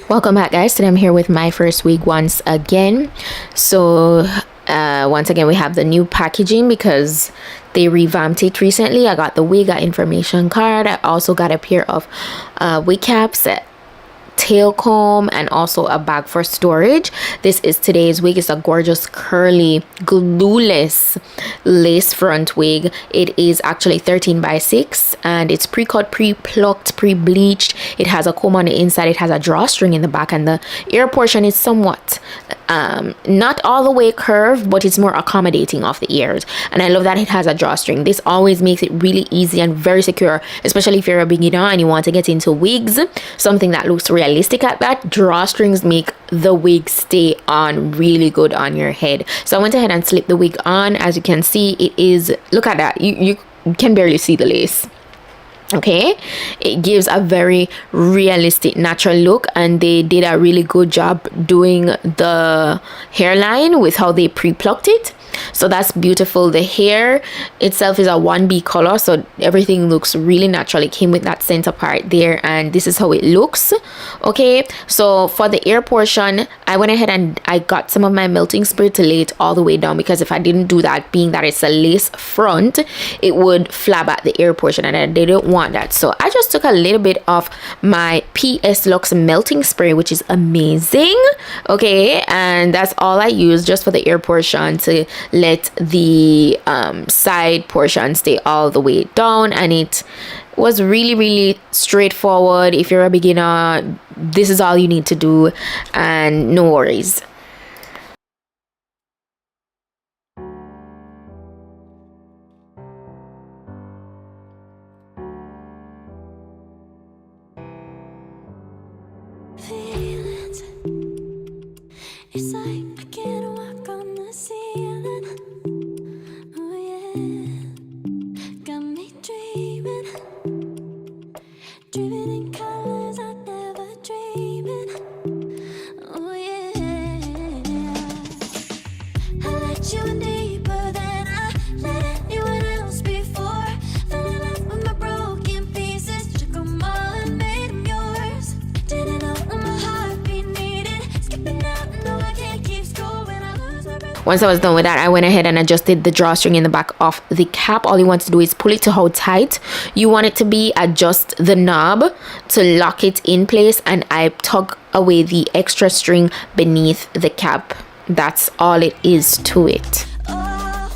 Welcome back, guys. Today I'm here with Myfirstwig once again. So once again we have the new packaging because they revamped it recently. I got the wig, got information card. I also got a pair of wig caps, tail comb, and also a bag for storage. This is today's wig. It's a gorgeous curly glueless lace front wig. It is actually 13 by 6 and it's pre-cut, pre-plucked, pre-bleached. It has a comb on the inside. It has a drawstring in the back, and the ear portion is somewhat not all the way curved, but it's more accommodating of the ears. And I love that it has a drawstring. This always makes it really easy and very secure, especially if you're a beginner and you want to get into wigs, something that looks realistic. At that, drawstrings make the wig stay on really good on your head. So I went ahead and slipped the wig on. As you can see, it is, look at that, you can barely see the lace. Okay, it gives a very realistic natural look, and they did a really good job doing the hairline with how they pre-plucked it. So that's beautiful. The hair itself is a 1B color, so everything looks really natural. It came with that center part there, and this is how it looks. Okay, so for the ear portion, I went ahead and I got some of my melting spray to lay it all the way down, because if I didn't do that, being that it's a lace front, it would flab at the ear portion, and I didn't want that. So I just took a little bit of my PS Luxe melting spray, which is amazing. Okay, and that's all I used just for the ear portion, to let the side portion stay all the way down. And it was really straightforward. If you're a beginner, this is all you need to do, and no worries. Feelings, it's like I can't walk on the ceiling. Oh yeah, got me dreaming in colors I never dreamed in. Oh yeah, I let you in deeper than I let anyone else before. Fell in love with my broken pieces, took them all and made them yours. Didn't know what my heartbeat needed, skipping out, no I can't keep score when I lose my breath. Once I was done with that, I went ahead and adjusted the drawstring in the back of the cap. All you want to do is pull it to how tight you want it to be, adjust the knob to lock it in place, and I tug away the extra string beneath the cap. That's all it is to it. Oh,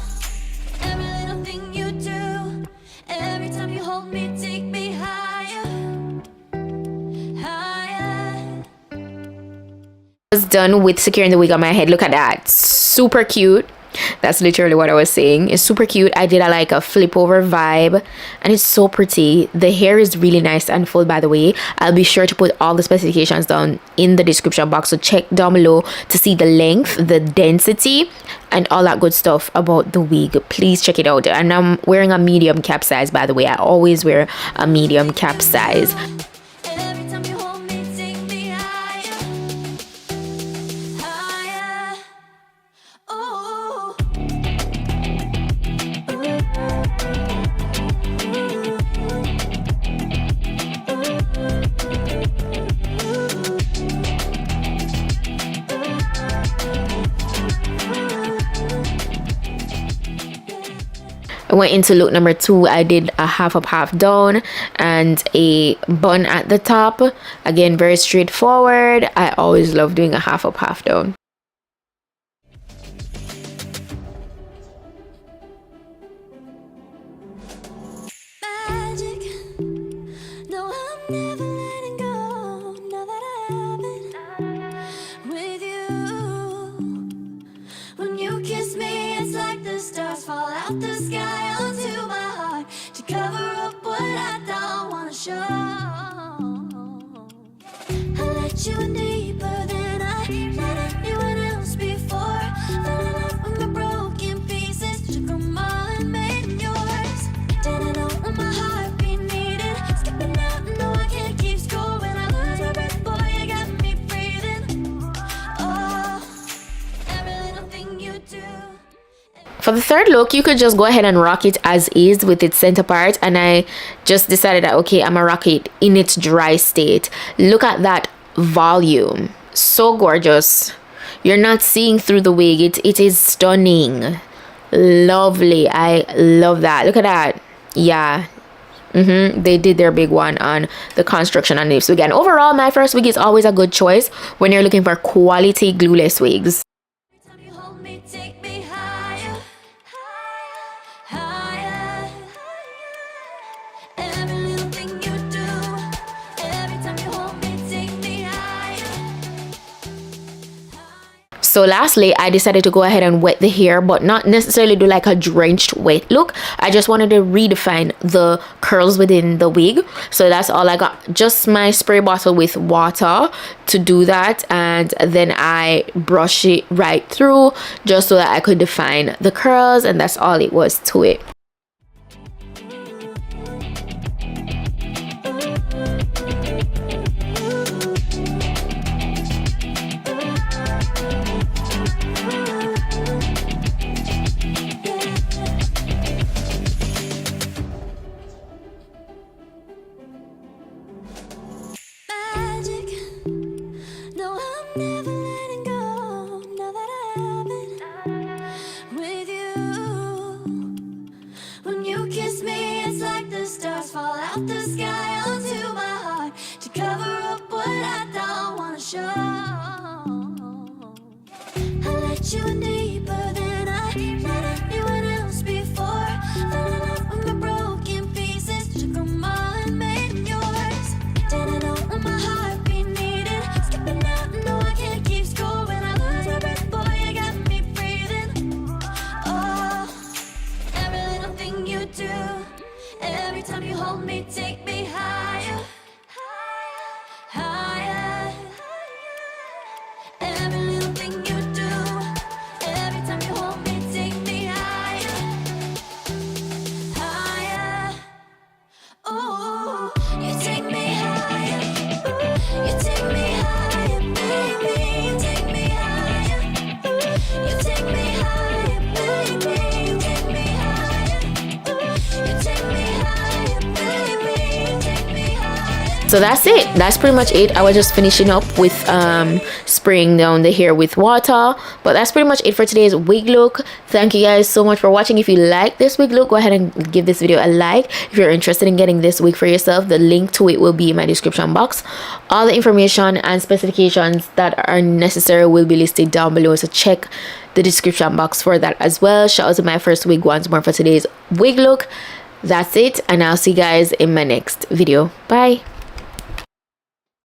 every little thing you do, every time you hold me, take me higher, higher. I was done with securing the wig on my head. Look at that, super cute. That's literally what I was saying. It's super cute. I did like a flip over vibe, and it's so pretty. The hair is really nice and full, by the way. I'll be sure to put all the specifications down in the description box, so check down below to see the length, the density, and all that good stuff about the wig. Please check it out. And I'm wearing a medium cap size, by the way. I always wear a medium cap size. Every time you hold me, take me higher, higher. Oh, I went into look number 2. I did a half up, half down, and a bun at the top. Again, very straightforward. I always love doing a half up, half down. magic. No, I'm never letting go. Now that I have it with you. When you kiss me, it's like the stars fall out the sky onto my heart to cover up what I don't want to show. I let you in deeper than I let anyone else before. Fell in love with my broken pieces, took them all and made them yours. Didn't know what my heartbeat needed, skipping out, no I can't keep score when I lose my breath, boy you got me breathing. Oh, every little thing you do. For the third look, you could just go ahead and rock it as is with its center part, and I just decided that okay, I'm gonna rock it in its dry state. Look at that volume. So gorgeous. You're not seeing through the wig. It is stunning. Lovely. I love that. Look at that. Yeah. They did their big one on the construction on this wig. And overall, Myfirstwig is always a good choice when you're looking for quality glueless wigs. Every time you hold me, take me higher, higher, higher. Every little thing you do. Every time you hold me, take me higher. So lastly, I decided to go ahead and wet the hair, but not necessarily do like a drenched wet look. I just wanted to redefine the curls within the wig. So that's all I got. Just my spray bottle with water to do that. And then I brush it right through just so that I could define the curls. And that's all it was to it. Magic. No, I'm never letting go. Now that I have it with you. When you kiss me, it's like the stars fall out the sky onto my heart to cover up what I don't wanna show. I let you in deeper than I let anyone else before. Fell in love with my broken pieces, took them all and made them yours. Didn't know when my heart be needed. Skipping out, no, I can't keep score. When I lose my breath, boy, you got me breathing. Oh, every little thing you do. Every time you hold me, take me higher, higher, higher. Every little thing you do. Every time you hold me, take me higher, higher. Oh, you take me higher. You take me higher, baby. You take me higher. You take me higher, baby. You take me higher. You take me higher, baby. You take me higher. So that's it. That's pretty much it. I was just finishing up with spraying down the hair with water, but that's pretty much it for today's wig look. Thank you guys so much for watching. If you like this wig look, go ahead and give this video a like. If you're interested in getting this wig for yourself, the link to it will be in my description box. All the information and specifications that are necessary will be listed down below, so check the description box for that as well. Shout out to Myfirstwig once more for today's wig look. That's it, and I'll see you guys in my next video. Bye.